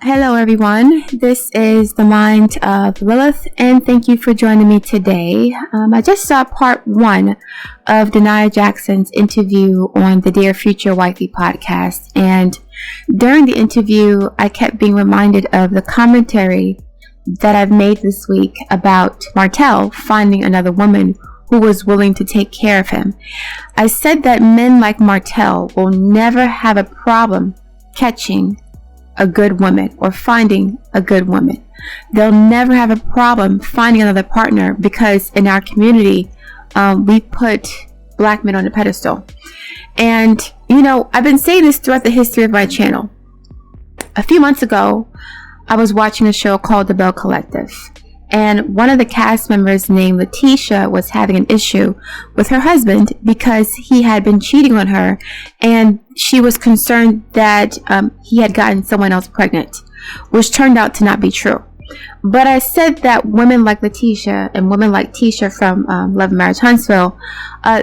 Hello everyone, this is the Mind of Lilith, and thank you for joining me today. I just saw part 1 of Jaxn's interview on the Dear Future Wifey podcast, and during the interview I kept being reminded of the commentary that I've made this week about Martell finding another woman who was willing to take care of him. I said that men like Martell will never have a problem catching a good woman or finding a good woman. They'll never have a problem finding another partner because in our community we put black men on a pedestal. And I've been saying this throughout the history of my channel. A few months ago I was watching a show called The Bell Collective, and one of the cast members named Letitia was having an issue with her husband because he had been cheating on her, and she was concerned that he had gotten someone else pregnant, which turned out to not be true. But I said that women like Letitia and women like Tisha from Love and Marriage Huntsville,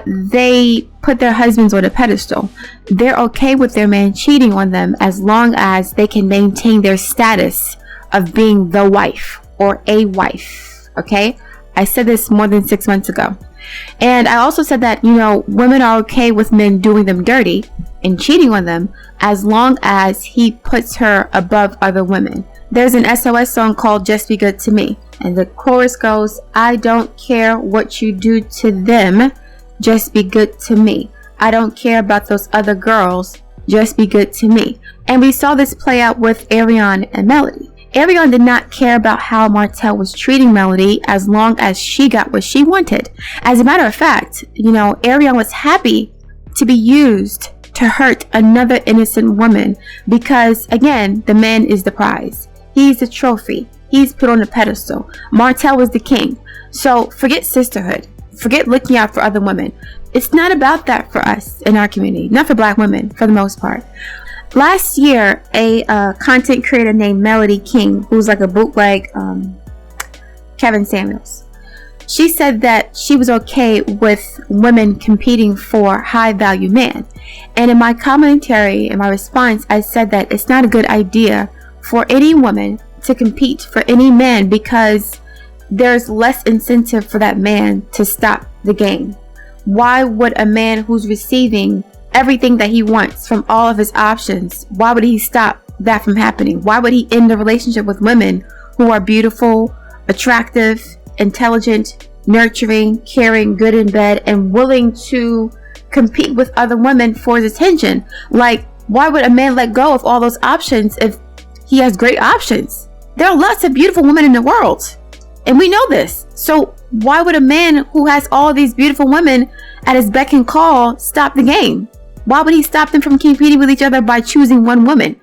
they put their husbands on a pedestal. They're okay with their man cheating on them as long as they can maintain their status of being the wife or a wife. Okay, I said this more than 6 months ago. And I also said that women are okay with men doing them dirty and cheating on them as long as he puts her above other women. There's an SOS song called Just Be Good to Me, and the chorus goes, I don't care what you do to them, just be good to me. I don't care about those other girls, just be good to me. And we saw this play out with Arionne and Melody. Arionne did not care about how Martell was treating Melody as long as she got what she wanted. As a matter of fact, Arionne was happy to be used to hurt another innocent woman because, again, the man is the prize. He's the trophy. He's put on a pedestal. Martell was the king. So forget sisterhood. Forget looking out for other women. It's not about that for us in our community. Not for black women, for the most part. Last year, a content creator named Melody King, who's like a bootleg Kevin Samuels, she said that she was okay with women competing for high value men. And in my commentary, in my response, I said that it's not a good idea for any woman to compete for any man because there's less incentive for that man to stop the game. Why would a man who's receiving everything that he wants from all of his options, why would he stop that from happening? Why would he end a relationship with women who are beautiful, attractive, intelligent, nurturing, caring, good in bed, and willing to compete with other women for his attention? Like, why would a man let go of all those options if he has great options? There are lots of beautiful women in the world, and we know this. So why would a man who has all these beautiful women at his beck and call stop the game? Why would he stop them from competing with each other by choosing one woman?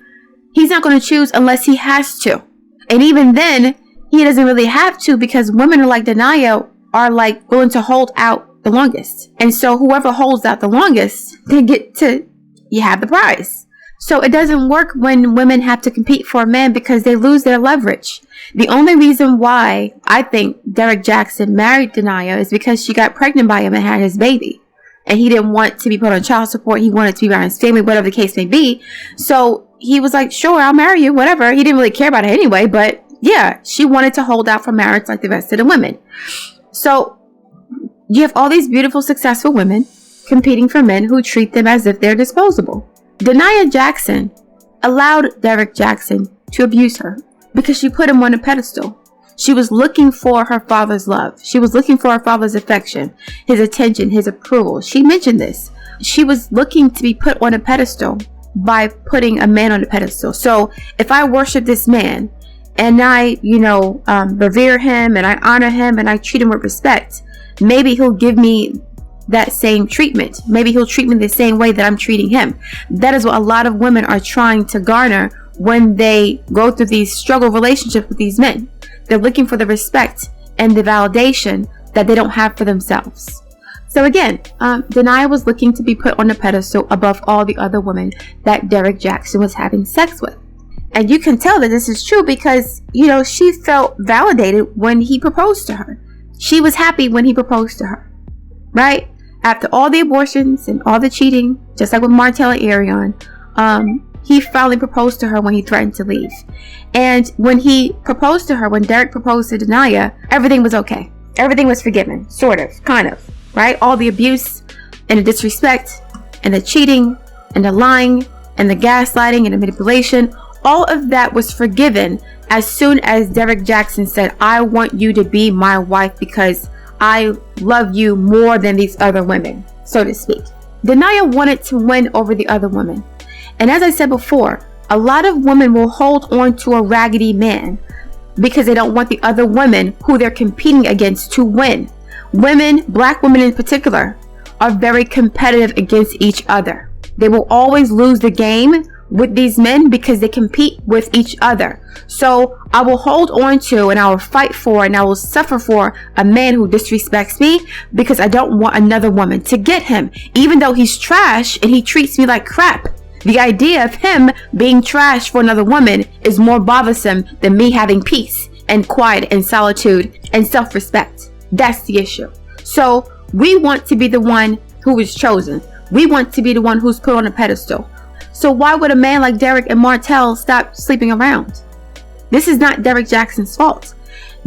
He's not going to choose unless he has to. And even then, he doesn't really have to because women like Denia are like willing to hold out the longest. And so whoever holds out the longest, you have the prize. So it doesn't work when women have to compete for a man because they lose their leverage. The only reason why I think Derrick Jaxn married Denia is because she got pregnant by him and had his baby. And he didn't want to be put on child support. He wanted to be around his family, whatever the case may be. So he was like, sure, I'll marry you, whatever. He didn't really care about it anyway. But yeah, she wanted to hold out for marriage like the rest of the women. So you have all these beautiful, successful women competing for men who treat them as if they're disposable. Denia Jaxn allowed Derrick Jaxn to abuse her because she put him on a pedestal. She was looking for her father's love. She was looking for her father's affection, his attention, his approval. She mentioned this. She was looking to be put on a pedestal by putting a man on a pedestal. So if I worship this man and I, revere him and I honor him and I treat him with respect, maybe he'll give me that same treatment. Maybe he'll treat me the same way that I'm treating him. That is what a lot of women are trying to garner when they go through these struggle relationships with these men. They're looking for the respect and the validation that they don't have for themselves. So again, Denia was looking to be put on a pedestal above all the other women that Derrick Jaxn was having sex with. And you can tell that this is true because, she felt validated when he proposed to her. She was happy when he proposed to her, right? After all the abortions and all the cheating, just like with Martell and Arionne, he finally proposed to her when he threatened to leave. And when he proposed to her, when Derrick proposed to Denia, everything was okay. Everything was forgiven, sort of, kind of, right? All the abuse and the disrespect and the cheating and the lying and the gaslighting and the manipulation, all of that was forgiven as soon as Derrick Jaxn said, I want you to be my wife because I love you more than these other women, so to speak. Denia wanted to win over the other women. And as I said before, a lot of women will hold on to a raggedy man because they don't want the other women who they're competing against to win. Women, black women in particular, are very competitive against each other. They will always lose the game with these men because they compete with each other. So I will hold on to and I will fight for and I will suffer for a man who disrespects me because I don't want another woman to get him, even though he's trash and he treats me like crap. The idea of him being trash for another woman is more bothersome than me having peace and quiet and solitude and self-respect. That's the issue. So we want to be the one who is chosen. We want to be the one who's put on a pedestal. So why would a man like Derrick and Martell stop sleeping around? This is not Derrick Jaxn's fault.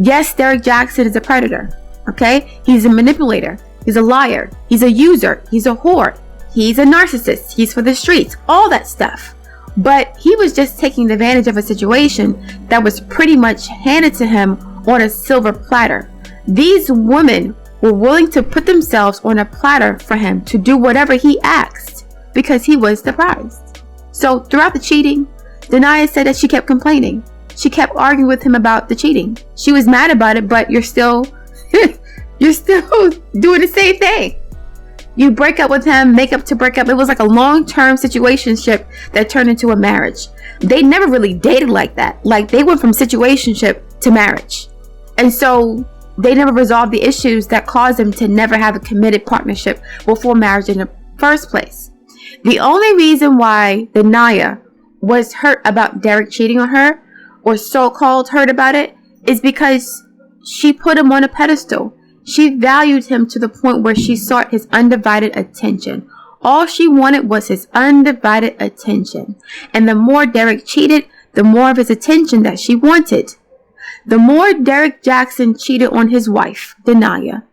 Yes, Derrick Jaxn is a predator. Okay? He's a manipulator. He's a liar. He's a user. He's a whore. He's a narcissist. He's for the streets. All that stuff. But he was just taking advantage of a situation that was pretty much handed to him on a silver platter. These women were willing to put themselves on a platter for him to do whatever he asked because he was the prize. So throughout the cheating, Denia said that she kept complaining. She kept arguing with him about the cheating. She was mad about it, but you're still doing the same thing. You break up with him, make up to break up. It was like a long-term situationship that turned into a marriage. They never really dated like that. Like they went from situationship to marriage. And so they never resolved the issues that caused them to never have a committed partnership before marriage in the first place. The only reason why Denia was hurt about Derrick cheating on her, or so-called hurt about it, is because she put him on a pedestal. She valued him to the point where she sought his undivided attention. All she wanted was his undivided attention. And the more Derrick cheated, the more of his attention that she wanted. The more Derrick Jaxn cheated on his wife, Denia,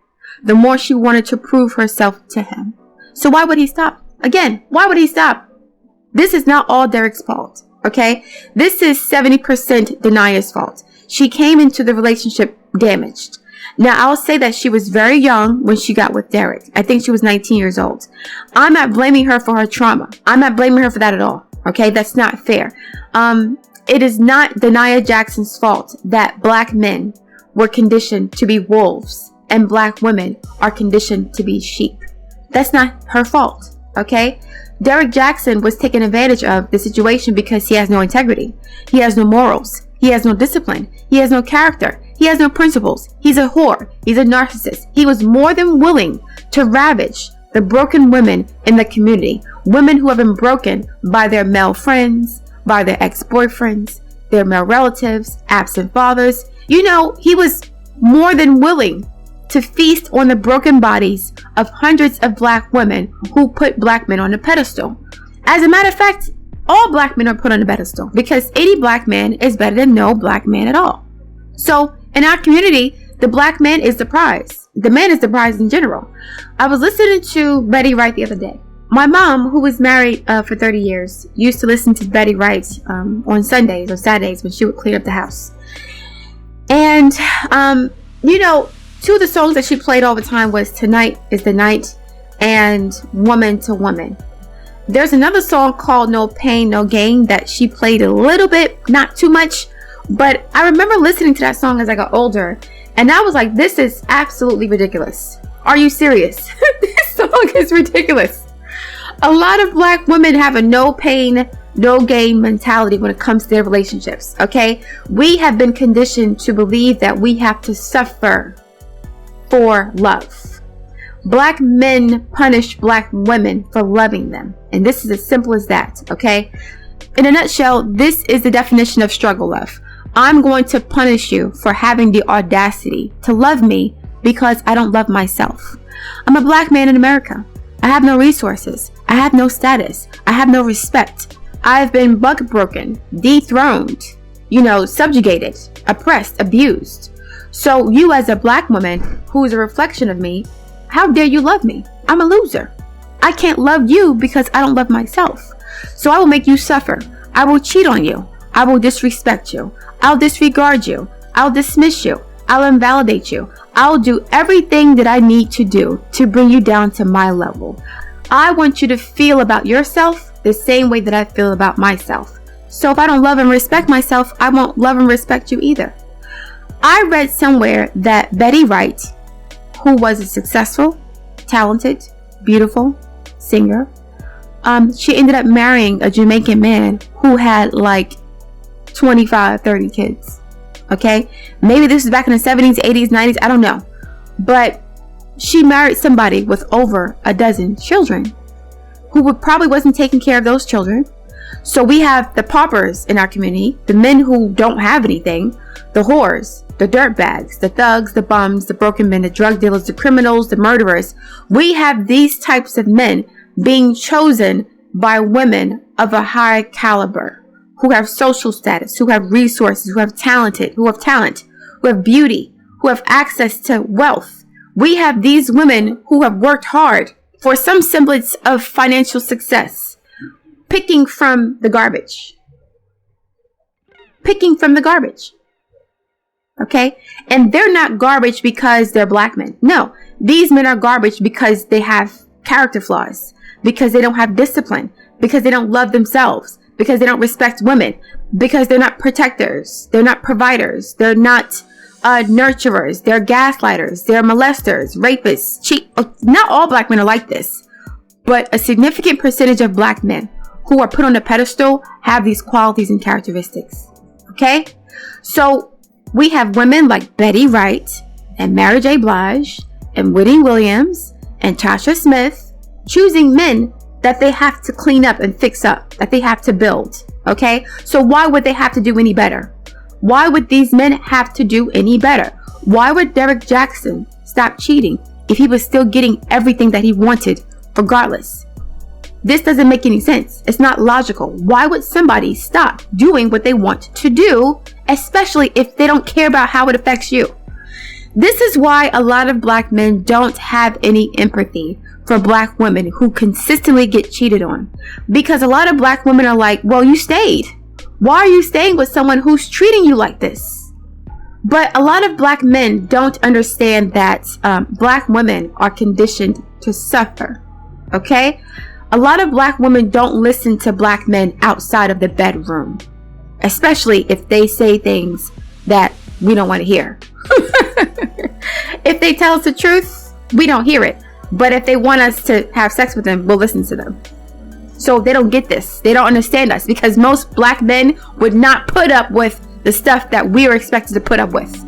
the more she wanted to prove herself to him. So why would he stop? Again, why would he stop? This is not all Derrick's fault, okay? This is 70% Denia's fault. She came into the relationship damaged. Now, I'll say that she was very young when she got with Derrick. I think she was 19 years old. I'm not blaming her for her trauma. I'm not blaming her for that at all, okay? That's not fair. It is not Denia Jaxn's fault that black men were conditioned to be wolves and black women are conditioned to be sheep. That's not her fault, okay? Derrick Jaxn was taken advantage of the situation because he has no integrity. He has no morals. He has no discipline. He has no character. He has no principles. He's a whore. He's a narcissist. He was more than willing to ravage the broken women in the community. Women who have been broken by their male friends, by their ex-boyfriends, their male relatives, absent fathers. You know, he was more than willing to feast on the broken bodies of hundreds of black women who put black men on a pedestal. As a matter of fact, all black men are put on a pedestal because any black man is better than no black man at all. So in our community, the black man is the prize. The man is the prize in general. I was listening to Betty Wright the other day. My mom, who was married for 30 years, used to listen to Betty Wright on Sundays or Saturdays when she would clean up the house. And, you know, two of the songs that she played all the time was Tonight is the Night and Woman to Woman. There's another song called No Pain, No Gain that she played a little bit, not too much. But I remember listening to that song as I got older. And I was like, this is absolutely ridiculous. Are you serious? This song is ridiculous. A lot of black women have a no pain, no gain mentality when it comes to their relationships, okay? We have been conditioned to believe that we have to suffer for love. Black men punish black women for loving them. And this is as simple as that, okay? In a nutshell, this is the definition of struggle love. I'm going to punish you for having the audacity to love me because I don't love myself. I'm a black man in America. I have no resources. I have no status. I have no respect. I've been buck broken, dethroned, subjugated, oppressed, abused. So you as a black woman who is a reflection of me, how dare you love me? I'm a loser. I can't love you because I don't love myself. So I will make you suffer. I will cheat on you. I will disrespect you. I'll disregard you. I'll dismiss you. I'll invalidate you. I'll do everything that I need to do to bring you down to my level. I want you to feel about yourself the same way that I feel about myself. So if I don't love and respect myself, I won't love and respect you either. I read somewhere that Betty Wright, who was a successful, talented, beautiful singer, she ended up marrying a Jamaican man who had like 25, 30 kids. Okay, maybe this is back in the 70s, 80s, 90s, I don't know. But she married somebody with over a dozen children who probably wasn't taking care of those children. So we have the paupers in our community, the men who don't have anything, the whores, the dirtbags, the thugs, the bums, the broken men, the drug dealers, the criminals, the murderers. We have these types of men being chosen by women of a high caliber, who have social status, who have resources, who have talent, who have beauty, who have access to wealth. We have these women who have worked hard for some semblance of financial success, picking from the garbage. Okay? And they're not garbage because they're black men. No, these men are garbage because they have character flaws, because they don't have discipline, because they don't love themselves, because they don't respect women, because they're not protectors, they're not providers, they're not nurturers, they're gaslighters, they're molesters, rapists, cheat. Not all black men are like this, but a significant percentage of black men who are put on a pedestal have these qualities and characteristics. Okay? So we have women like Betty Wright and Mary J. Blige and Whitney Williams and Tasha Smith choosing men that they have to clean up and fix up, that they have to build. Okay? So why would they have to do any better? Why would these men have to do any better? Why would Derrick Jaxn stop cheating if he was still getting everything that he wanted regardless? This doesn't make any sense. It's not logical. Why would somebody stop doing what they want to do, especially if they don't care about how it affects you? This is why a lot of black men don't have any empathy for black women who consistently get cheated on. Because a lot of black women are like, well, you stayed. Why are you staying with someone who's treating you like this? But a lot of black men don't understand that black women are conditioned to suffer. Okay? A lot of black women don't listen to black men outside of the bedroom, especially if they say things that we don't want to hear. If they tell us the truth, we don't hear it. But if they want us to have sex with them, we'll listen to them. So they don't get this. They don't understand us, because most black men would not put up with the stuff that we are expected to put up with.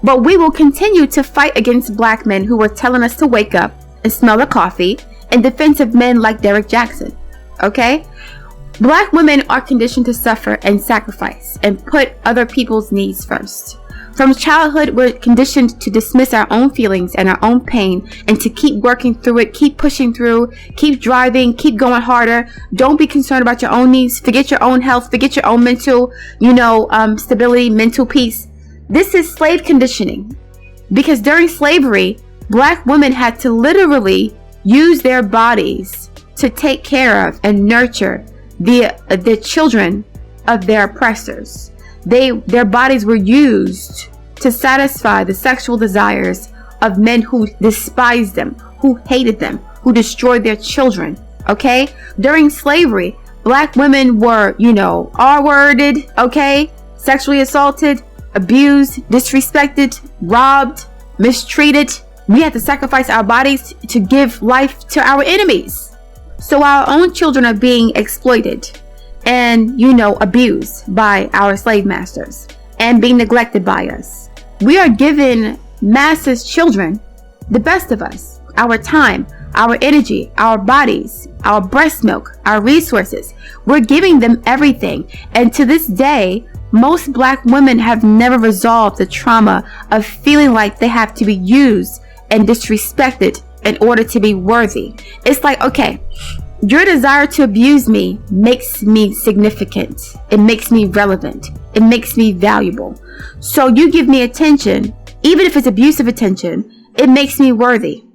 But we will continue to fight against black men who are telling us to wake up and smell the coffee, in defense of men like Derrick Jaxn. Okay? Black women are conditioned to suffer and sacrifice and put other people's needs first. From childhood, we're conditioned to dismiss our own feelings and our own pain, and to keep working through it, keep pushing through, keep driving, keep going harder. Don't be concerned about your own needs. Forget your own health. Forget your own mental, stability, mental peace. This is slave conditioning. Because during slavery, black women had to literally use their bodies to take care of and nurture the children of their oppressors. Their bodies were used to satisfy the sexual desires of men who despised them, who hated them, who destroyed their children. Okay? During slavery, black women were, R-worded, okay? Sexually assaulted, abused, disrespected, robbed, mistreated. We had to sacrifice our bodies to give life to our enemies. So our own children are being exploited and, abused by our slave masters and being neglected by us. We are giving masses children the best of us, our time, our energy, our bodies, our breast milk, our resources. We're giving them everything. And to this day, most black women have never resolved the trauma of feeling like they have to be used and disrespected in order to be worthy. It's like, okay, Your desire to abuse me makes me significant. It makes me relevant. It makes me valuable. So you give me attention, even if it's abusive attention, it makes me worthy.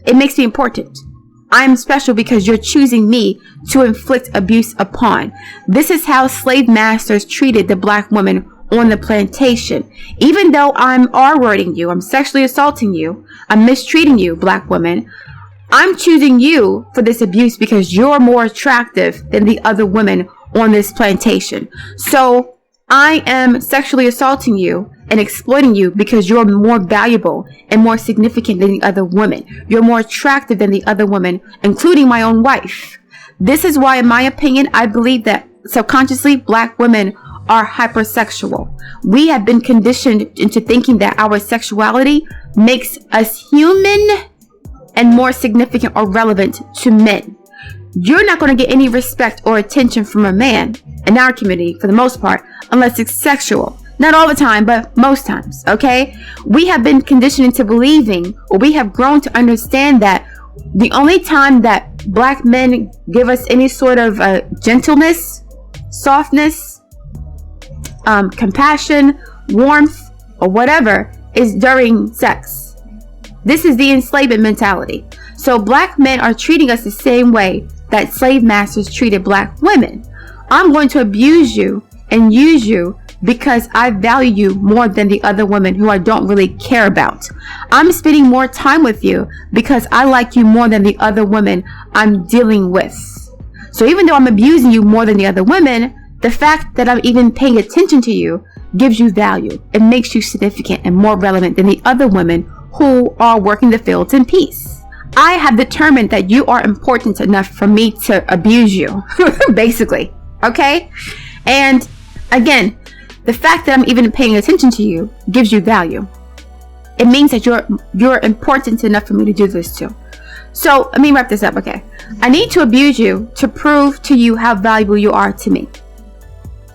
It makes me important. I'm special because you're choosing me to inflict abuse upon. This is how slave masters treated the black women on the plantation. Even though I'm R-wording you, I'm sexually assaulting you, I'm mistreating you, black women, I'm choosing you for this abuse because you're more attractive than the other women on this plantation. So I am sexually assaulting you and exploiting you because you're more valuable and more significant than the other women. You're more attractive than the other women, including my own wife. This is why, in my opinion, I believe that subconsciously black women are hypersexual. We have been conditioned into thinking that our sexuality makes us human and more significant or relevant to men. You're not going to get any respect or attention from a man in our community for the most part unless it's sexual. Not all the time, but most times, okay? We have been conditioned into believing, or we have grown to understand that the only time that black men give us any sort of gentleness, softness, compassion, warmth, or whatever is during sex. This is the enslavement mentality. So black men are treating us the same way that slave masters treated black women. I'm going to abuse you and use you because I value you more than the other women who I don't really care about. I'm spending more time with you because I like you more than the other women I'm dealing with. So even though I'm abusing you more than the other women, the fact that I'm even paying attention to you gives you value. It makes you significant and more relevant than the other women who are working the fields in peace. I have determined that you are important enough for me to abuse you, basically, okay? And again, the fact that I'm even paying attention to you gives you value. It means that you're important enough for me to do this too. So let me wrap this up, okay? I need to abuse you to prove to you how valuable you are to me.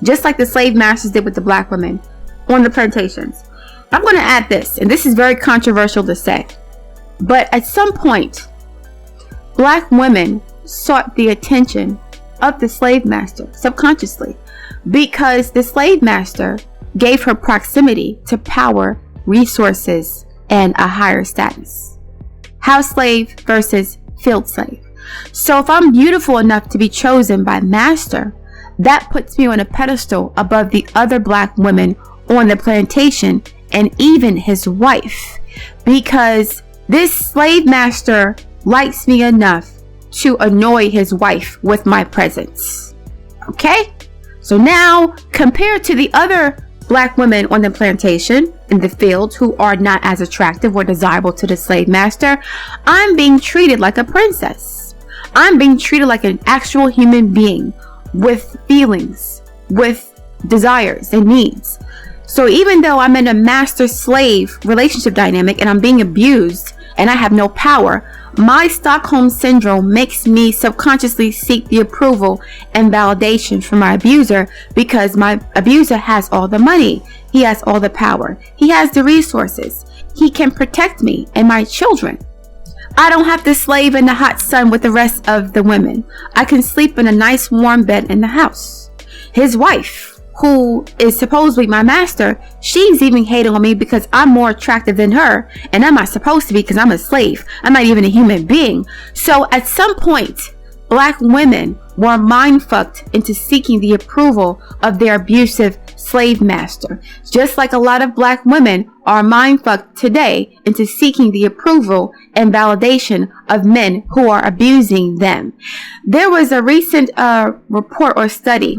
Just like the slave masters did with the black women on the plantations. I'm going to add this, and this is very controversial to say, but at some point, black women sought the attention of the slave master subconsciously because the slave master gave her proximity to power, resources, and a higher status. House slave versus field slave. So if I'm beautiful enough to be chosen by master, that puts me on a pedestal above the other black women on the plantation and even his wife, because this slave master likes me enough to annoy his wife with my presence. Okay? So now, compared to the other black women on the plantation in the field who are not as attractive or desirable to the slave master, I'm being treated like a princess. I'm being treated like an actual human being with feelings, with desires and needs. So even though I'm in a master-slave relationship dynamic and I'm being abused and I have no power, my Stockholm syndrome makes me subconsciously seek the approval and validation from my abuser because my abuser has all the money. He has all the power. He has the resources. He can protect me and my children. I don't have to slave in the hot sun with the rest of the women. I can sleep in a nice warm bed in the house. His wife, who is supposedly my master, she's even hating on me because I'm more attractive than her, and I'm not supposed to be because I'm a slave. I'm not even a human being. So at some point, black women were mind fucked into seeking the approval of their abusive slave master, just like a lot of black women are mind fucked today into seeking the approval and validation of men who are abusing them. There was a recent report or study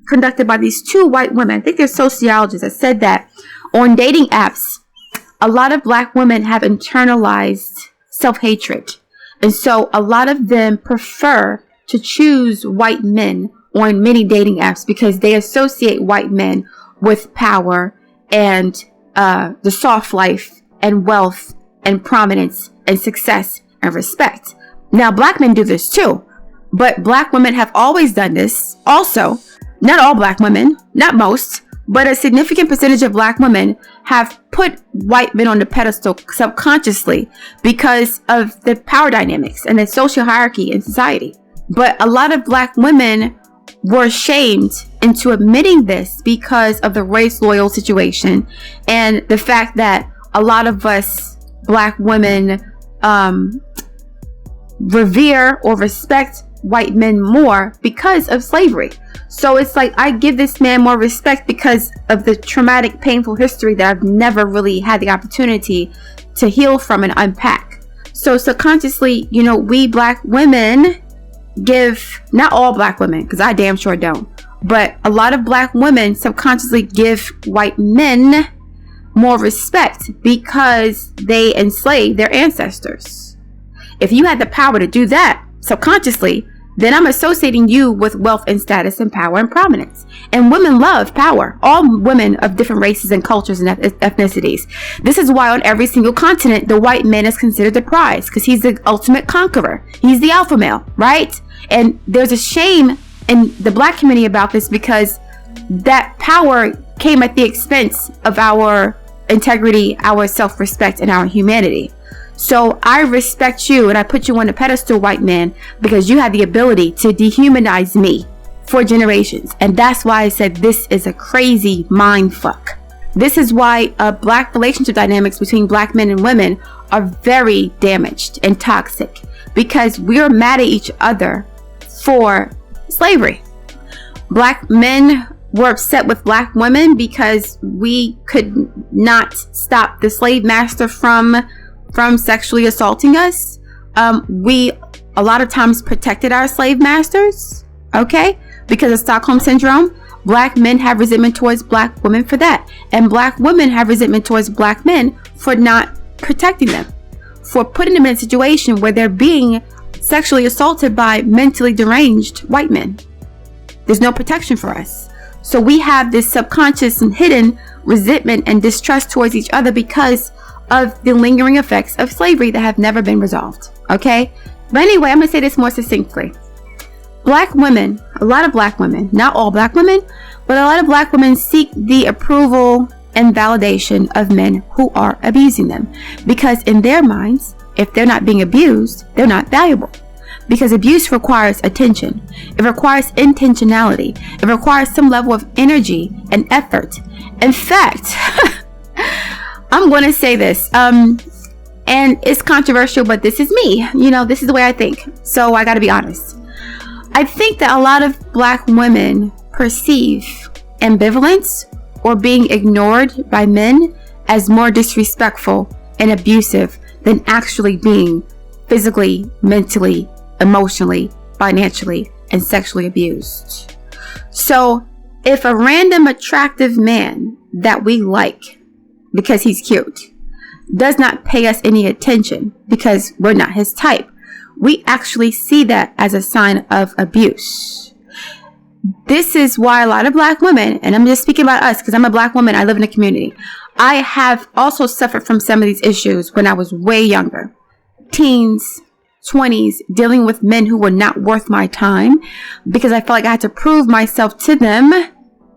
conducted by these two white women, I think they're sociologists, that said that on dating apps, a lot of black women have internalized self-hatred. And so a lot of them prefer to choose white men on many dating apps because they associate white men with power and the soft life and wealth and prominence and success and respect. Now, black men do this too, but black women have always done this also. Not all black women, not most, but a significant percentage of black women have put white men on the pedestal subconsciously because of the power dynamics and the social hierarchy in society. But a lot of Black women were shamed into admitting this because of the race loyal situation and the fact that a lot of us Black women revere or respect white men more because of slavery. So it's like, I give this man more respect because of the traumatic, painful history that I've never really had the opportunity to heal from and unpack. So subconsciously, you know, we Black women give, not all Black women, because I damn sure don't, but a lot of Black women subconsciously give white men more respect because they enslaved their ancestors. If you had the power to do that subconsciously, then I'm associating you with wealth and status and power and prominence. And women love power. All women of different races and cultures and ethnicities. This is why on every single continent, the white man is considered the prize, because he's the ultimate conqueror. He's the alpha male, right? And there's a shame in the Black community about this because that power came at the expense of our integrity, our self-respect, and our humanity. So I respect you and I put you on a pedestal, white man, because you have the ability to dehumanize me for generations. And that's why I said this is a crazy mind fuck. This is why Black relationship dynamics between Black men and women are very damaged and toxic, because we're mad at each other for slavery. Black men were upset with Black women because we could not stop the slave master from sexually assaulting us. We a lot of times protected our slave masters, okay, because of Stockholm syndrome. Black men have resentment towards Black women for that, and Black women have resentment towards Black men for not protecting them, for putting them in a situation where they're being sexually assaulted by mentally deranged white men. There's no protection for us. So we have this subconscious and hidden resentment and distrust towards each other because of the lingering effects of slavery that have never been resolved. Okay? But anyway, I'm going to say this more succinctly. Black women, a lot of Black women, not all Black women, but a lot of Black women seek the approval and validation of men who are abusing them. Because in their minds, if they're not being abused, they're not valuable. Because abuse requires attention. It requires intentionality. It requires some level of energy and effort. In fact, I'm going to say this, and it's controversial, but this is me. You know, this is the way I think. So I got to be honest. I think that a lot of Black women perceive ambivalence or being ignored by men as more disrespectful and abusive than actually being physically, mentally, emotionally, financially, and sexually abused. So if a random attractive man that we like because he's cute does not pay us any attention because we're not his type, we actually see that as a sign of abuse. This is why a lot of Black women, and I'm just speaking about us because I'm a Black woman, I live in a community, I have also suffered from some of these issues when I was way younger, teens, 20s, dealing with men who were not worth my time because I felt like I had to prove myself to them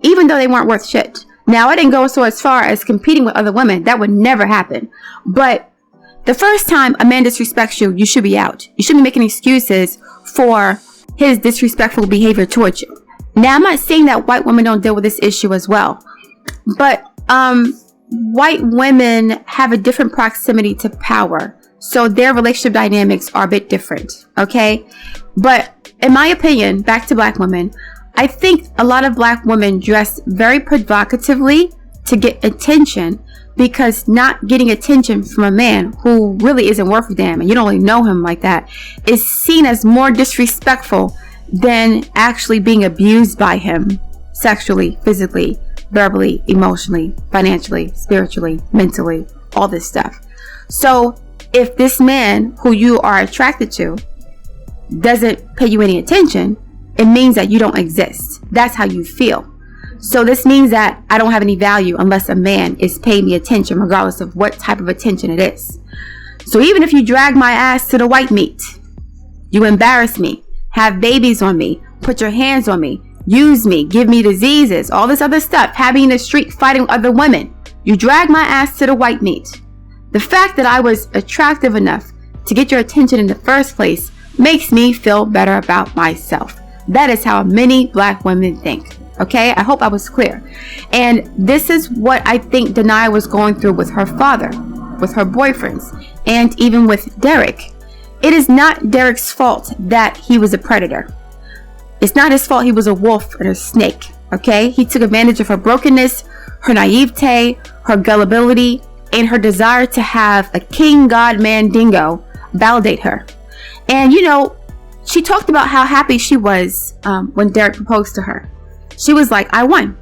even though they weren't worth shit. Now, I didn't go so as far as competing with other women. That would never happen. But the first time a man disrespects you, you should be out. You shouldn't be making excuses for his disrespectful behavior towards you. Now, I'm not saying that white women don't deal with this issue as well. But white women have a different proximity to power. So their relationship dynamics are a bit different. Okay? But in my opinion, back to Black women, I think a lot of Black women dress very provocatively to get attention, because not getting attention from a man who really isn't worth a damn and you don't really know him like that is seen as more disrespectful than actually being abused by him sexually, physically, verbally, emotionally, financially, spiritually, mentally, all this stuff. So if this man who you are attracted to doesn't pay you any attention, it means that you don't exist. That's how you feel. So this means that I don't have any value unless a man is paying me attention, regardless of what type of attention it is. So even if you drag my ass to the white meat, you embarrass me, have babies on me, put your hands on me, use me, give me diseases, all this other stuff, have me in the street fighting with other women, you drag my ass to the white meat. The fact that I was attractive enough to get your attention in the first place makes me feel better about myself. That is how many Black women think. Okay, I hope I was clear. And this is what I think Denia was going through with her father, with her boyfriends, and even with Derrick. It is not Derrick's fault that he was a predator. It's not his fault he was a wolf and a snake. Okay, he took advantage of her brokenness, her naivete, her gullibility, and her desire to have a king god man dingo validate her. And you know, she talked about how happy she was when Derrick proposed to her. She was like, I won.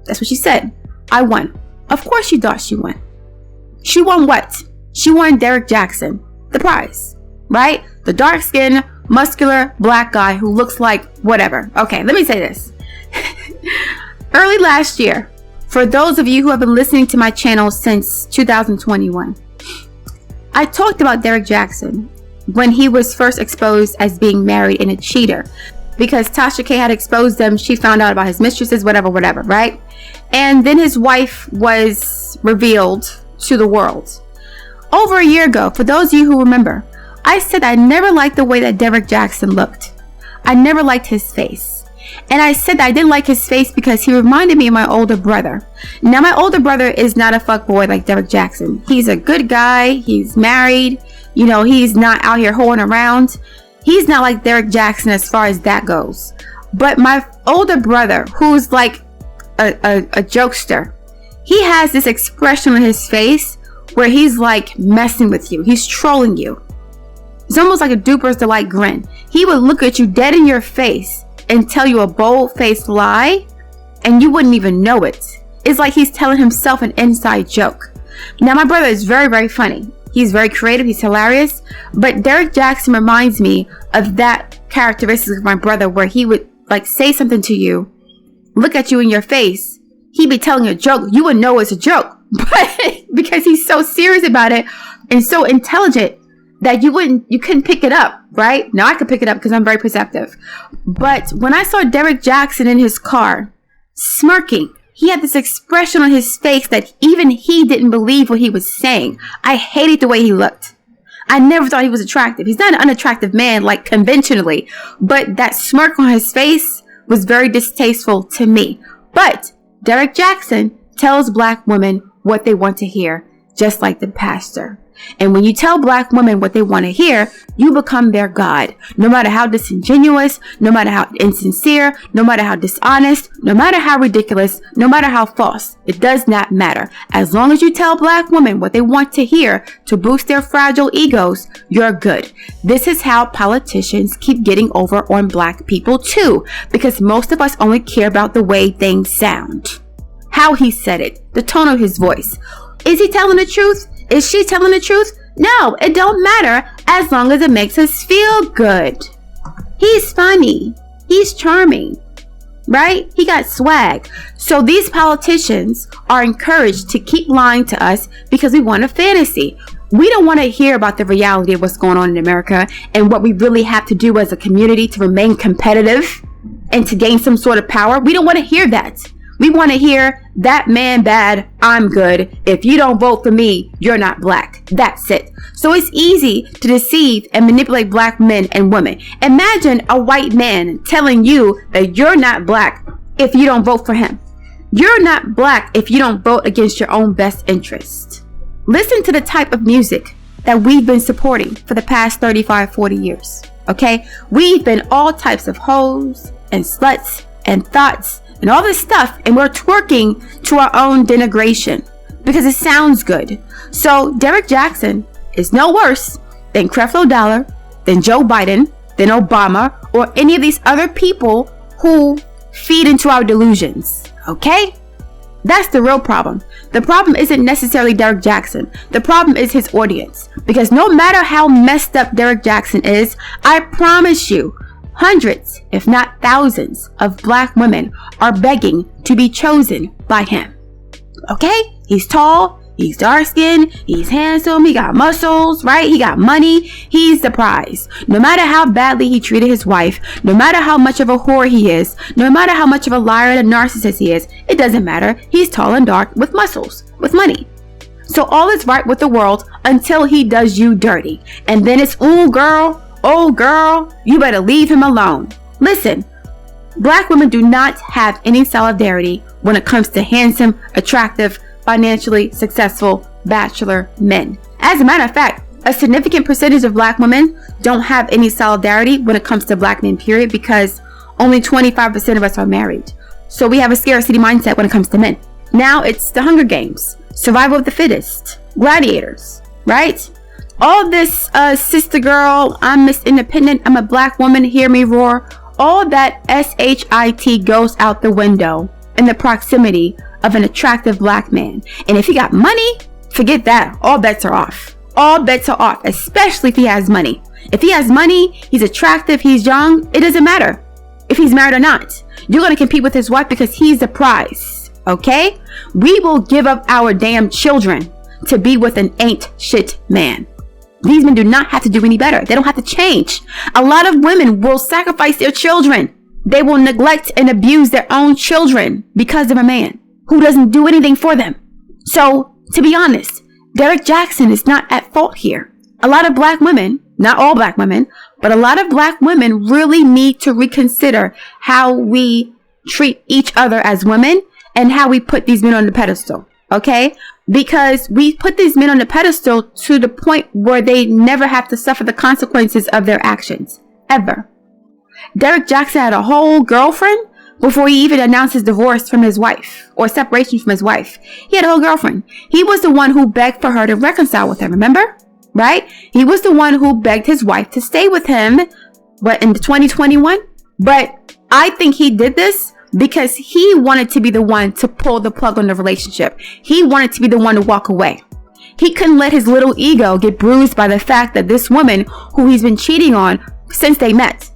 That's what she said. I won. Of course she thought she won. She won what? She won Derrick Jaxn, the prize, right? The dark-skinned, muscular, black guy who looks like whatever. Okay, let me say this. Early last year, for those of you who have been listening to my channel since 2021, I talked about Derrick Jaxn when he was first exposed as being married and a cheater. Because Tasha K had exposed them, she found out about his mistresses, whatever, right? And then his wife was revealed to the world. Over a year ago, for those of you who remember, I said I never liked the way that Derrick Jaxn looked. I never liked his face. And I said that I didn't like his face because he reminded me of my older brother. Now, my older brother is not a fuckboy like Derrick Jaxn. He's a good guy. He's married. You know, he's not out here hoeing around. He's not like Derrick Jaxn as far as that goes. But my older brother, who's like a jokester, he has this expression on his face where he's like messing with you. He's trolling you. It's almost like a Duper's Delight grin. He would look at you dead in your face and tell you a bold-faced lie, and you wouldn't even know it. It's like he's telling himself an inside joke. Now, my brother is very, very funny. He's very creative. He's hilarious. But Derrick Jaxn reminds me of that characteristic of my brother where he would like say something to you, look at you in your face. He'd be telling a joke. You would know it's a joke. But because he's so serious about it and so intelligent that you couldn't pick it up, right? Now I could pick it up because I'm very perceptive. But when I saw Derrick Jaxn in his car smirking, he had this expression on his face that even he didn't believe what he was saying. I hated the way he looked. I never thought he was attractive. He's not an unattractive man like conventionally, but that smirk on his face was very distasteful to me. But Derrick Jaxn tells Black women what they want to hear, just like the pastor. And when you tell Black women what they want to hear, you become their God. No matter how disingenuous, no matter how insincere, no matter how dishonest, no matter how ridiculous, no matter how false, it does not matter. As long as you tell Black women what they want to hear to boost their fragile egos, you're good. This is how politicians keep getting over on Black people too, because most of us only care about the way things sound. How he said it, the tone of his voice. Is he telling the truth? Is she telling the truth? No, it don't matter as long as it makes us feel good. He's funny. He's charming, right? He got swag. So these politicians are encouraged to keep lying to us because we want a fantasy. We don't want to hear about the reality of what's going on in America and what we really have to do as a community to remain competitive and to gain some sort of power. We don't want to hear that. We want to hear that man bad, I'm good. If you don't vote for me, you're not Black. That's it. So it's easy to deceive and manipulate Black men and women. Imagine a white man telling you that you're not Black if you don't vote for him. You're not Black if you don't vote against your own best interest. Listen to the type of music that we've been supporting for the past 35, 40 years. Okay? We've been all types of hoes and sluts and thoughts and all this stuff, and we're twerking to our own denigration because it sounds good. So Derrick Jaxn is no worse than Creflo Dollar, than Joe Biden, than Obama, or any of these other people who feed into our delusions. Okay? That's the real problem. The problem isn't necessarily Derrick Jaxn. The problem is his audience. Because no matter how messed up Derrick Jaxn is, I promise you, hundreds, if not thousands, of Black women are begging to be chosen by him. Okay? He's tall, he's dark-skinned, he's handsome, he got muscles, right? He got money. He's the prize. No matter how badly he treated his wife, no matter how much of a whore he is, no matter how much of a liar and a narcissist he is, it doesn't matter. He's tall and dark with muscles, with money. So all is right with the world until he does you dirty. And then it's, ooh, girl, oh girl, you better leave him alone. Listen, Black women do not have any solidarity when it comes to handsome, attractive, financially successful bachelor men. As a matter of fact, a significant percentage of Black women don't have any solidarity when it comes to Black men, period, because only 25% of us are married. So we have a scarcity mindset when it comes to men. Now it's the Hunger Games, survival of the fittest, gladiators, right? All this sister girl, I'm Miss Independent, I'm a Black woman, hear me roar. All that SHIT goes out the window in the proximity of an attractive Black man. And if he got money, forget that. All bets are off. All bets are off, especially if he has money. If he has money, he's attractive, he's young, it doesn't matter if he's married or not. You're going to compete with his wife because he's the prize, okay? We will give up our damn children to be with an ain't shit man. These men do not have to do any better. They don't have to change. A lot of women will sacrifice their children. They will neglect and abuse their own children because of a man who doesn't do anything for them. So, to be honest, Derrick Jaxn is not at fault here. A lot of Black women, not all Black women, but a lot of Black women really need to reconsider how we treat each other as women and how we put these men on the pedestal, okay? Because we put these men on the pedestal to the point where they never have to suffer the consequences of their actions, ever. Derrick Jaxn had a whole girlfriend before he even announced his divorce from his wife or separation from his wife. He had a whole girlfriend. He was the one who begged for her to reconcile with him, remember? Right? He was the one who begged his wife to stay with him, but in 2021? But I think he did this because he wanted to be the one to pull the plug on the relationship. He wanted to be the one to walk away. He couldn't let his little ego get bruised by the fact that this woman who he's been cheating on since they met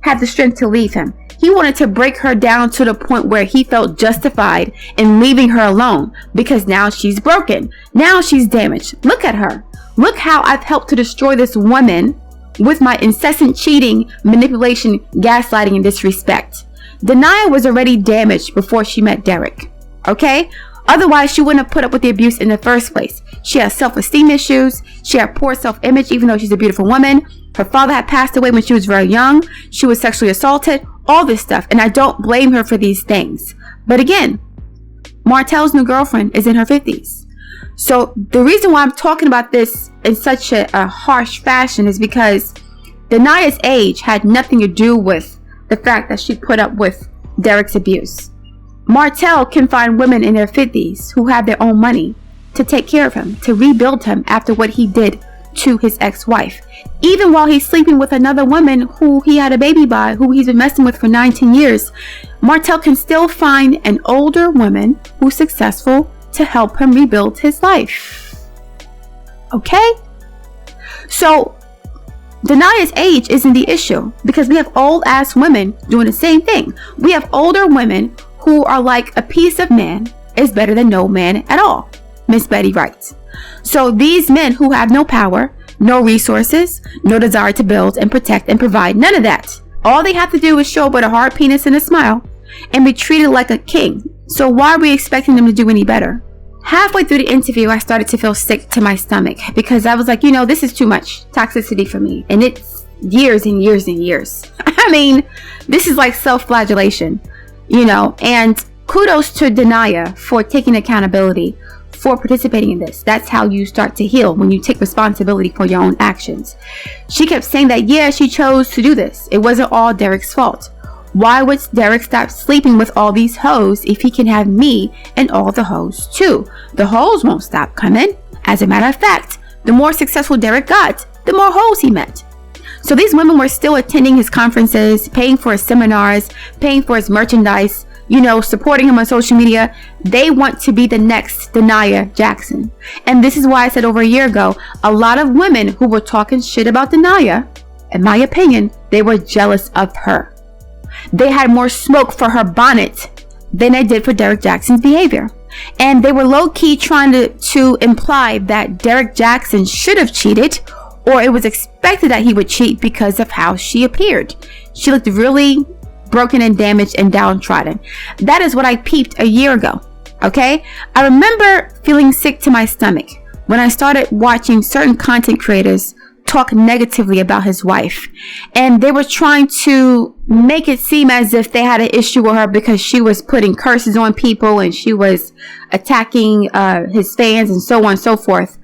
had the strength to leave him. He wanted to break her down to the point where he felt justified in leaving her alone because now she's broken. Now she's damaged. Look at her. Look how I've helped to destroy this woman with my incessant cheating, manipulation, gaslighting, and disrespect. Denia was already damaged before she met Derrick, okay? Otherwise, she wouldn't have put up with the abuse in the first place. She has self-esteem issues. She had poor self-image, even though she's a beautiful woman. Her father had passed away when she was very young. She was sexually assaulted, all this stuff. And I don't blame her for these things. But again, Martell's new girlfriend is in her 50s. So the reason why I'm talking about this in such a harsh fashion is because Denia's age had nothing to do with the fact that she put up with Derrick's abuse. Martell can find women in their 50s who have their own money to take care of him, to rebuild him after what he did to his ex-wife. Even while he's sleeping with another woman who he had a baby by, who he's been messing with for 19 years, Martell can still find an older woman who's successful to help him rebuild his life. Okay? So, Denia's age isn't the issue because we have old ass women doing the same thing. We have older women who are like a piece of man is better than no man at all. Miss Betty writes. So these men who have no power, no resources, no desire to build and protect and provide, none of that. All they have to do is show up with a hard penis and a smile and be treated like a king. So why are we expecting them to do any better? Halfway through the interview, I started to feel sick to my stomach because I was like, you know, this is too much toxicity for me. And it's years and years and years. I mean, this is like self-flagellation, you know, and kudos to Denia for taking accountability, for participating in this. That's how you start to heal, when you take responsibility for your own actions. She kept saying that, yeah, she chose to do this. It wasn't all Derrick's fault. Why would Derrick stop sleeping with all these hoes if he can have me and all the hoes too? The hoes won't stop coming. As a matter of fact, the more successful Derrick got, the more hoes he met. So these women were still attending his conferences, paying for his seminars, paying for his merchandise, you know, supporting him on social media. They want to be the next Denia Jaxn. And this is why I said over a year ago, a lot of women who were talking shit about Denia, in my opinion, they were jealous of her. They had more smoke for her bonnet than they did for Derrick Jaxn's behavior. And they were low-key trying to imply that Derrick Jaxn should have cheated, or it was expected that he would cheat because of how she appeared. She looked really broken and damaged and downtrodden. That is what I peeped a year ago, okay? I remember feeling sick to my stomach when I started watching certain content creators talk negatively about his wife. And they were trying to make it seem as if they had an issue with her because she was putting curses on people and she was attacking his fans and so on and so forth.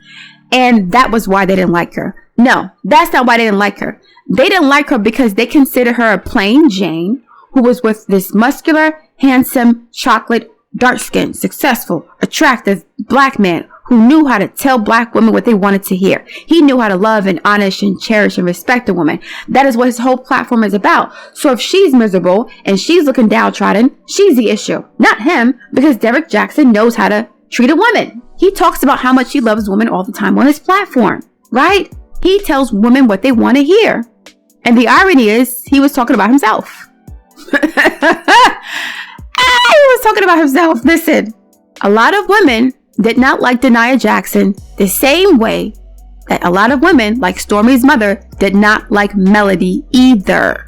And that was why they didn't like her. No, that's not why they didn't like her. They didn't like her because they considered her a plain Jane who was with this muscular, handsome, chocolate, dark-skinned, successful, attractive black man who knew how to tell black women what they wanted to hear. He knew how to love and honor and cherish and respect a woman. That is what his whole platform is about. So if she's miserable and she's looking downtrodden, she's the issue, not him, because Derrick Jaxn knows how to treat a woman. He talks about how much he loves women all the time on his platform, right? He tells women what they want to hear. And the irony is, he was talking about himself. He was talking about himself. Listen, a lot of women did not like Nia Jaxn the same way that a lot of women, like Stormi's mother, did not like Melody either.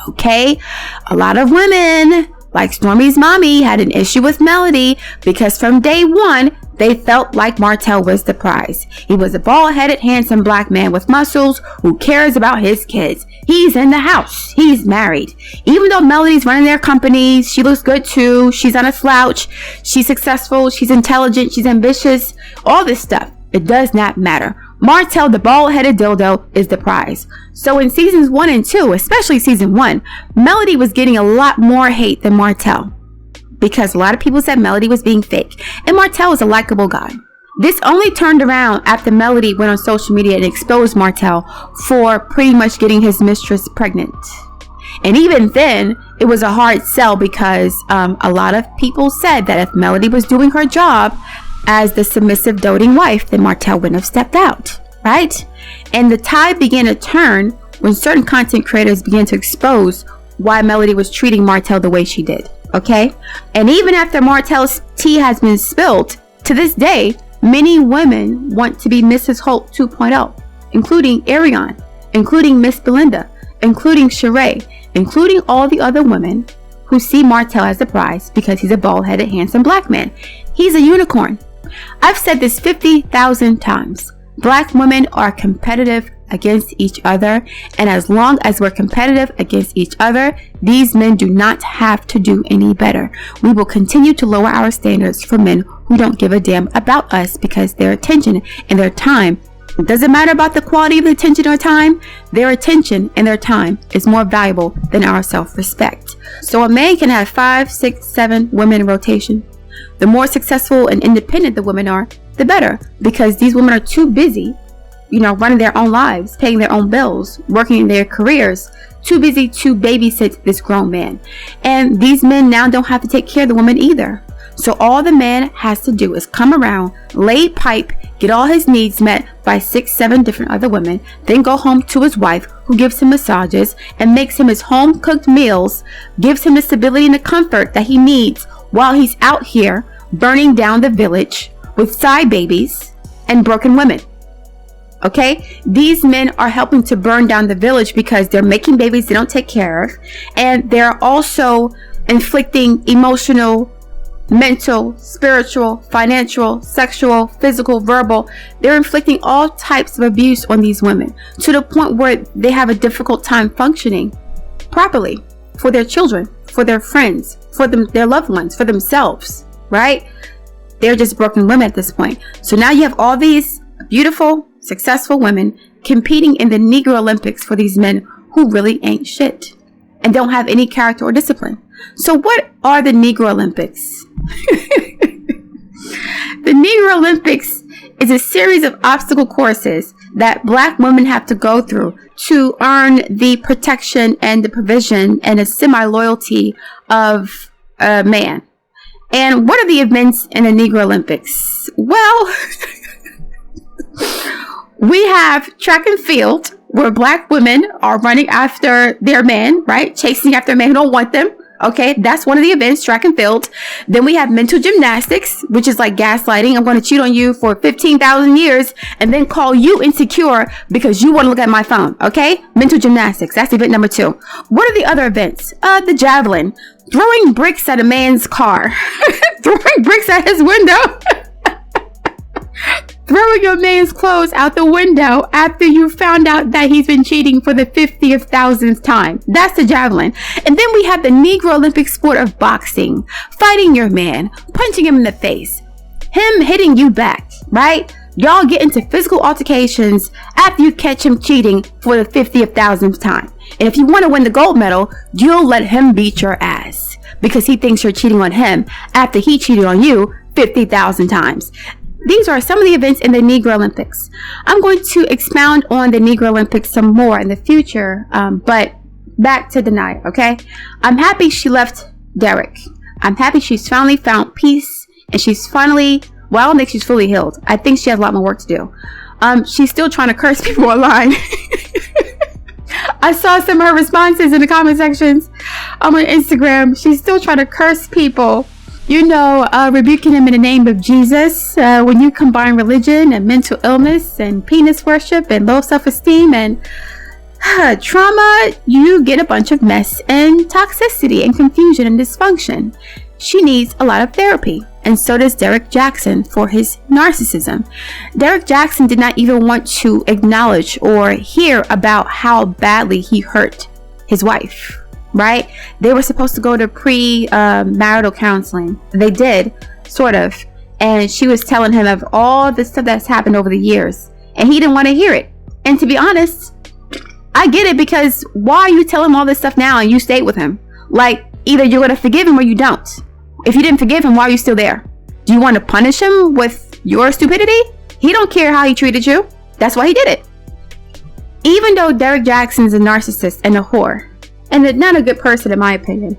Okay? A lot of women, like Stormi's mommy, had an issue with Melody because from day one, they felt like Martell was the prize. He was a bald-headed, handsome black man with muscles who cares about his kids. He's in the house. He's married. Even though Melody's running their companies, she looks good too. She's on a slouch. She's successful. She's intelligent. She's ambitious. All this stuff. It does not matter. Martell, the bald-headed dildo, is the prize. So in seasons 1 and 2, especially season 1, Melody was getting a lot more hate than Martell, because a lot of people said Melody was being fake, and Martell was a likable guy. This only turned around after Melody went on social media and exposed Martell for pretty much getting his mistress pregnant. And even then, it was a hard sell because a lot of people said that if Melody was doing her job as the submissive, doting wife, then Martell wouldn't have stepped out, right? And the tide began to turn when certain content creators began to expose why Melody was treating Martell the way she did. Okay? And even after Martell's tea has been spilled, to this day, many women want to be Mrs. Holt 2.0, including Arionne, including Miss Belinda, including Sheree, including all the other women who see Martell as the prize because he's a bald-headed, handsome black man. He's a unicorn. I've said this 50,000 times. Black women are competitive against each other, and as long as we're competitive against each other, these men do not have to do any better. We will continue to lower our standards for men who don't give a damn about us because their attention and their time, it doesn't matter about the quality of the attention or time, their attention and their time is more valuable than our self-respect. So a man can have 5, 6, 7 women in rotation. The more successful and independent the women are, the better, because these women are too busy, running their own lives, paying their own bills, working in their careers, too busy to babysit this grown man. And these men now don't have to take care of the woman either. So all the man has to do is come around, lay pipe, get all his needs met by 6, 7 different other women, then go home to his wife who gives him massages and makes him his home cooked meals, gives him the stability and the comfort that he needs while he's out here burning down the village with side babies and broken women. Okay? These men are helping to burn down the village because they're making babies they don't take care of, and they're also inflicting emotional, mental, spiritual, financial, sexual, physical, verbal. They're inflicting all types of abuse on these women to the point where they have a difficult time functioning properly for their children, for their friends, for their loved ones, for themselves, right? They're just broken women at this point. So now you have all these beautiful, successful women competing in the Negro Olympics for these men who really ain't shit and don't have any character or discipline. So what are the Negro Olympics? The Negro Olympics is a series of obstacle courses that black women have to go through to earn the protection and the provision and a semi-loyalty of a man. And what are the events in the Negro Olympics? Well, we have track and field where black women are running after their men, right? Chasing after men who don't want them. Okay, that's one of the events, track and field. Then we have mental gymnastics, which is like gaslighting. I'm going to cheat on you for 15,000 years and then call you insecure because you want to look at my phone. Okay, mental gymnastics. That's event number 2. What are the other events? The javelin, throwing bricks at a man's car, throwing bricks at his window, Throwing your man's clothes out the window after you found out that he's been cheating for the 50,000th time. That's the javelin. And then we have the Negro Olympic sport of boxing. Fighting your man, punching him in the face, him hitting you back, right? Y'all get into physical altercations after you catch him cheating for the 50,000th time. And if you want to win the gold medal, you'll let him beat your ass because he thinks you're cheating on him after he cheated on you 50,000 times. These are some of the events in the Negro Olympics. I'm going to expound on the Negro Olympics some more in the future, but back to Denia, okay? I'm happy she left Derrick. I'm happy she's finally found peace, and she's finally, well, I don't think she's fully healed. I think she has a lot more work to do. She's still trying to curse people online. I saw some of her responses in the comment sections on my Instagram. She's still trying to curse people. You know, rebuking him in the name of Jesus. When you combine religion and mental illness and penis worship and low self-esteem and trauma, you get a bunch of mess and toxicity and confusion and dysfunction. She needs a lot of therapy, and so does Derrick Jaxn for his narcissism. Derrick Jaxn did not even want to acknowledge or hear about how badly he hurt his wife. Right? They were supposed to go to pre-marital counseling. They did, sort of. And she was telling him of all the stuff that's happened over the years. And he didn't want to hear it. And to be honest, I get it, because why are you telling him all this stuff now and you stayed with him? Like, either you're going to forgive him or you don't. If you didn't forgive him, why are you still there? Do you want to punish him with your stupidity? He don't care how he treated you. That's why he did it. Even though Derrick Jaxn is a narcissist and a whore, and not a good person in my opinion,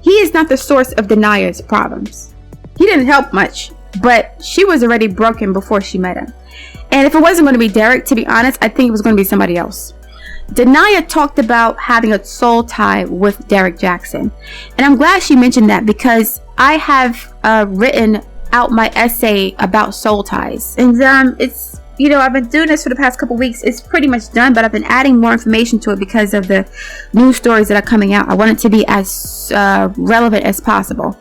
he is not the source of Denia's problems. He didn't help much, but she was already broken before she met him. And if it wasn't going to be Derrick, to be honest, I think it was going to be somebody else. Denia talked about having a soul tie with Derrick Jaxn. And I'm glad she mentioned that, because I have written out my essay about soul ties. And it's, you know, I've been doing this for the past couple weeks. It's pretty much done, but I've been adding more information to it because of the news stories that are coming out. I want it to be as relevant as possible.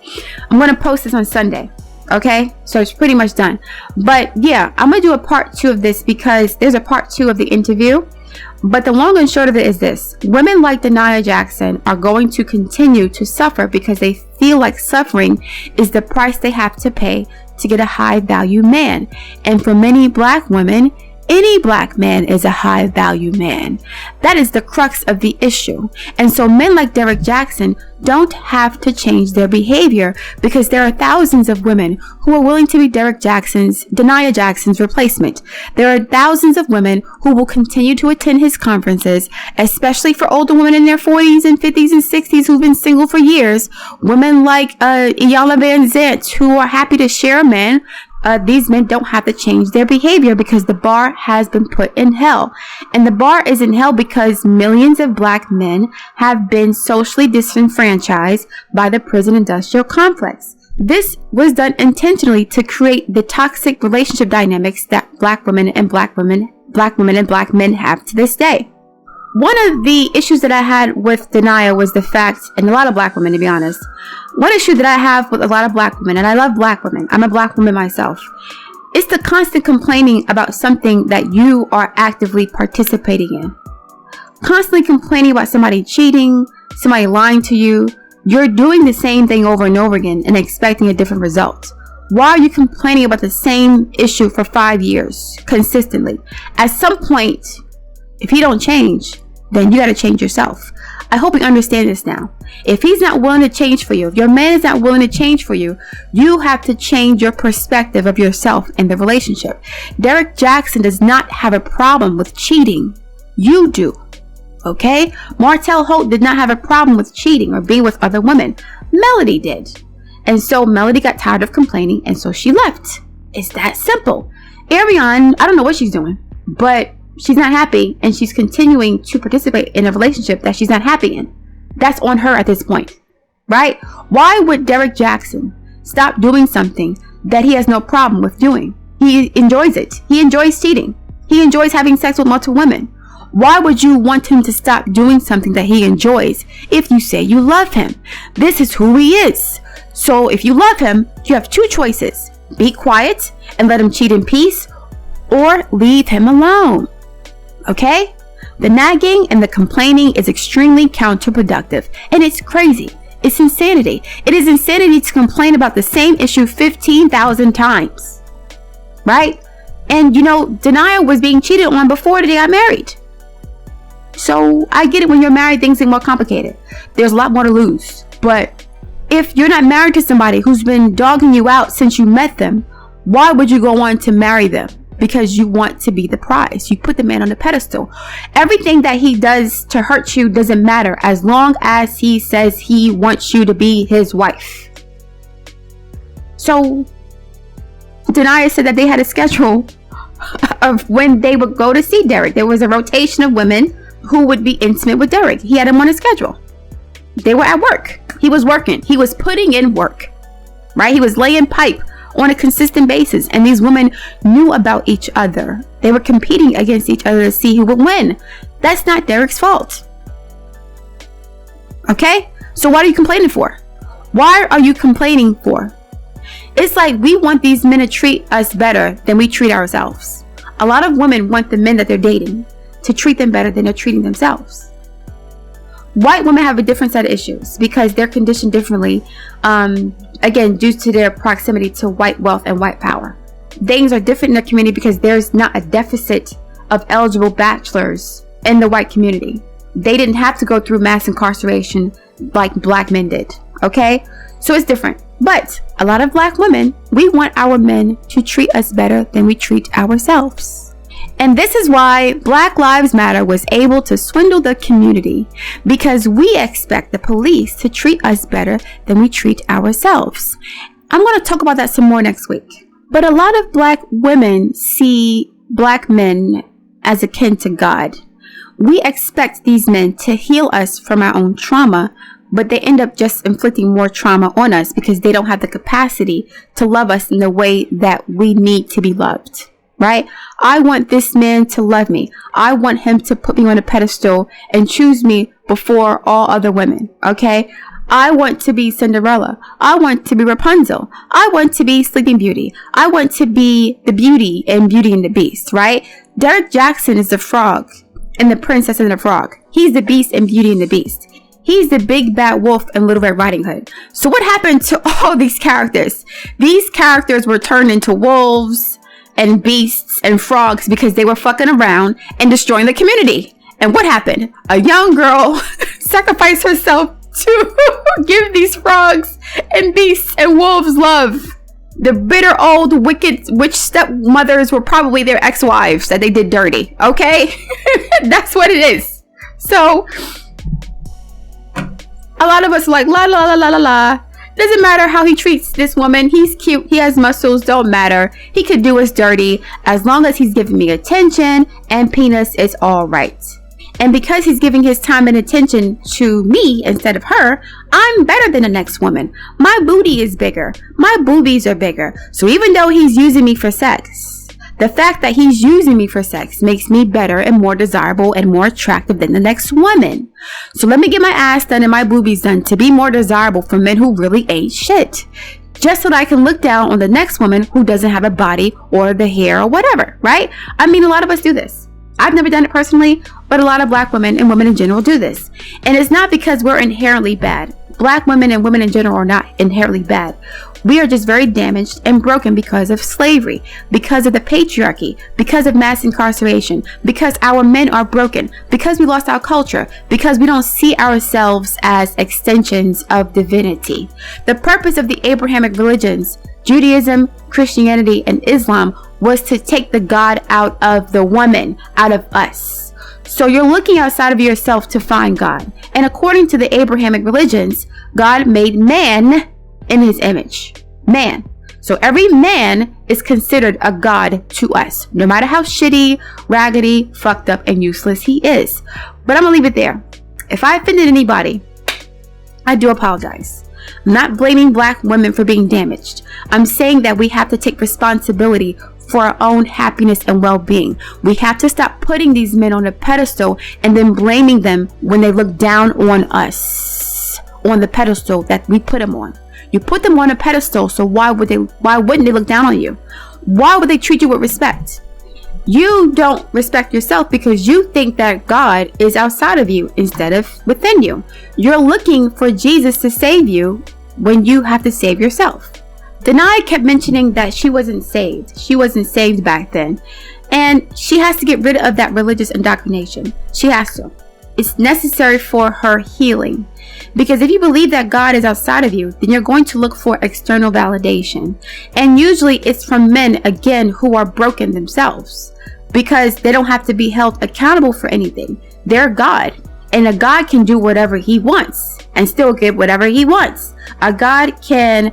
I'm going to post this on Sunday. Okay, so it's pretty much done. But yeah, I'm going to do a part 2 of this because there's a part 2 of the interview. But the long and short of it is this: women like Denia Jaxn are going to continue to suffer because they feel like suffering is the price they have to pay to get a high value man. And for many black women, any black man is a high value man. That is the crux of the issue. And so men like Derrick Jaxn don't have to change their behavior, because there are thousands of women who are willing to be Denia Jaxn's replacement. There are thousands of women who will continue to attend his conferences, especially for older women in their 40s and 50s and 60s who've been single for years. Women like Iyanla Vanzant, who are happy to share a man. These men don't have to change their behavior because the bar has been put in hell. And the bar is in hell because millions of black men have been socially disenfranchised by the prison industrial complex. This was done intentionally to create the toxic relationship dynamics that black women and black men have to this day. One of the issues that I had with Denia was the fact, and a lot of black women, to be honest, one issue that I have with a lot of black women, and I love black women, I'm a black woman myself, it's the constant complaining about something that you are actively participating in. Constantly complaining about somebody cheating, somebody lying to you. You're doing the same thing over and over again and expecting a different result. Why are you complaining about the same issue for 5 years consistently? At some point, if he don't change, then you got to change yourself. I hope you understand this now. If he's not willing to change for you, if your man is not willing to change for you, you have to change your perspective of yourself and the relationship. Derrick Jaxn does not have a problem with cheating. You do. Okay? Martell Holt did not have a problem with cheating or being with other women. Melody did. And so Melody got tired of complaining, and so she left. It's that simple. Arionne, I don't know what she's doing, but she's not happy, and she's continuing to participate in a relationship that she's not happy in. That's on her at this point, right? Why would Derrick Jaxn stop doing something that he has no problem with doing? He enjoys it. He enjoys cheating. He enjoys having sex with multiple women. Why would you want him to stop doing something that he enjoys if you say you love him? This is who he is. So if you love him, you have two choices. Be quiet and let him cheat in peace, or leave him alone. Okay? The nagging and the complaining is extremely counterproductive, and it's crazy. It's insanity. It is insanity to complain about the same issue 15,000 times. Right? And Denia was being cheated on before they got married. So I get it, when you're married, things get more complicated. There's a lot more to lose. But if you're not married to somebody who's been dogging you out since you met them, why would you go on to marry them? Because you want to be the prize. You put the man on the pedestal. Everything that he does to hurt you doesn't matter as long as he says he wants you to be his wife. So Denia said that they had a schedule of when they would go to see Derrick. There was a rotation of women who would be intimate with Derrick. He had him on his schedule. They were at work. He was working. He was putting in work, right? He was laying pipe on a consistent basis. And these women knew about each other. They were competing against each other to see who would win. That's not Derrick's fault. Okay? So what are you complaining for? Why are you complaining for? It's like we want these men to treat us better than we treat ourselves. A lot of women want the men that they're dating to treat them better than they're treating themselves. White women have a different set of issues because they're conditioned differently, again, due to their proximity to white wealth and white power. Things are different in the community because there's not a deficit of eligible bachelors in the white community. They didn't have to go through mass incarceration like black men did, okay? So it's different. But a lot of black women, we want our men to treat us better than we treat ourselves. And this is why Black Lives Matter was able to swindle the community, because we expect the police to treat us better than we treat ourselves. I'm going to talk about that some more next week. But a lot of black women see black men as akin to God. We expect these men to heal us from our own trauma, but they end up just inflicting more trauma on us because they don't have the capacity to love us in the way that we need to be loved. Right? I want this man to love me. I want him to put me on a pedestal and choose me before all other women. Okay? I want to be Cinderella. I want to be Rapunzel. I want to be Sleeping Beauty. I want to be the Beauty in Beauty and the Beast. Right? Derrick Jaxn is the frog in The Princess and the Frog. He's the Beast in Beauty and the Beast. He's the big bad wolf in Little Red Riding Hood. So what happened to all these characters? These characters were turned into wolves and beasts and frogs because they were fucking around and destroying the community. And what happened? A young girl sacrificed herself to give these frogs and beasts and wolves love. The bitter old wicked witch stepmothers were probably their ex-wives that they did dirty. Okay? That's what it is. So a lot of us are like, la la la la la la. Doesn't matter how he treats this woman. He's cute. He has muscles. Don't matter. He could do us dirty. As long as he's giving me attention and penis, it's all right. And because he's giving his time and attention to me instead of her, I'm better than the next woman. My booty is bigger. My boobies are bigger. So even though he's using me for sex, the fact that he's using me for sex makes me better and more desirable and more attractive than the next woman. So let me get my ass done and my boobies done to be more desirable for men who really ain't shit. Just so that I can look down on the next woman who doesn't have a body or the hair or whatever, right? I mean, a lot of us do this. I've never done it personally, but a lot of black women and women in general do this. And it's not because we're inherently bad. Black women and women in general are not inherently bad. We are just very damaged and broken because of slavery, because of the patriarchy, because of mass incarceration, because our men are broken, because we lost our culture, because we don't see ourselves as extensions of divinity. The purpose of the Abrahamic religions, Judaism, Christianity, and Islam, was to take the God out of the woman, out of us. So you're looking outside of yourself to find God. And according to the Abrahamic religions, God made man in his image. Man. So every man is considered a god to us, no matter how shitty, raggedy, fucked up, and useless he is. But I'm gonna leave it there. If I offended anybody, I do apologize. I'm not blaming black women for being damaged. I'm saying that we have to take responsibility for our own happiness and well-being. We have to stop putting these men on a pedestal and then blaming them when they look down on us, on the pedestal that we put them on. You put them on a pedestal, so why wouldn't they look down on you? Why would they treat you with respect? You don't respect yourself because you think that God is outside of you instead of within you. You're looking for Jesus to save you when you have to save yourself. Denai kept mentioning that she wasn't saved. She wasn't saved back then. And she has to get rid of that religious indoctrination. She has to. It's necessary for her healing. Because if you believe that God is outside of you, then you're going to look for external validation. And usually it's from men, again, who are broken themselves. Because they don't have to be held accountable for anything. They're God. And a God can do whatever he wants and still get whatever he wants. A God can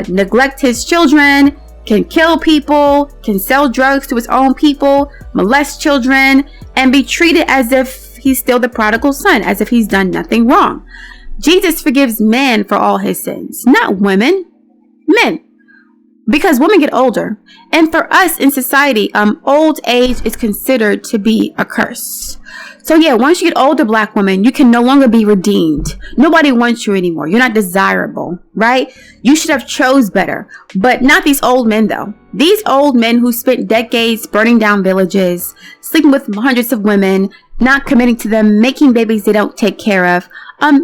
neglect his children, can kill people, can sell drugs to his own people, molest children, and be treated as if he's still the prodigal son, as if he's done nothing wrong. Jesus forgives men for all his sins, not women, men. Because women get older. And for us in society, old age is considered to be a curse. So yeah, once you get older, black women, you can no longer be redeemed. Nobody wants you anymore. You're not desirable, right? You should have chose better. But not these old men though. These old men who spent decades burning down villages, sleeping with hundreds of women, not committing to them, making babies they don't take care of.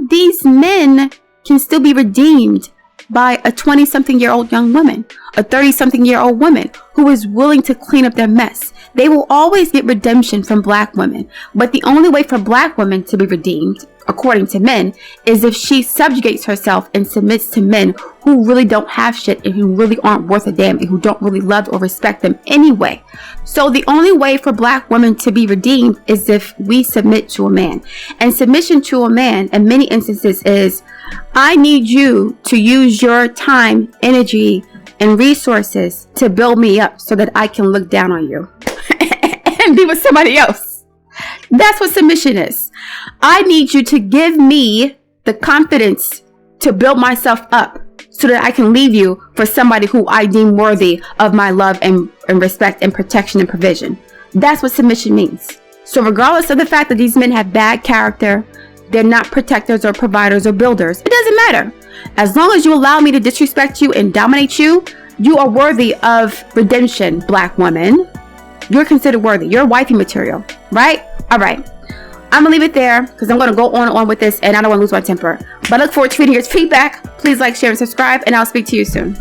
These men can still be redeemed by a 20-something-year-old young woman, a 30-something-year-old woman who is willing to clean up their mess. They will always get redemption from black women. But the only way for black women to be redeemed, according to men, is if she subjugates herself and submits to men who really don't have shit and who really aren't worth a damn and who don't really love or respect them anyway. So the only way for black women to be redeemed is if we submit to a man. And submission to a man in many instances is, I need you to use your time, energy, and resources to build me up so that I can look down on you and be with somebody else. That's what submission is. I need you to give me the confidence to build myself up so that I can leave you for somebody who I deem worthy of my love and respect and protection and provision. That's what submission means. So regardless of the fact that these men have bad character, they're not protectors or providers or builders, it doesn't matter. As long as you allow me to disrespect you and dominate you, you are worthy of redemption, black woman. You're considered worthy. You're wifey material, right? All right. I'm going to leave it there because I'm going to go on and on with this and I don't want to lose my temper. But I look forward to reading your feedback. Please like, share, and subscribe, and I'll speak to you soon.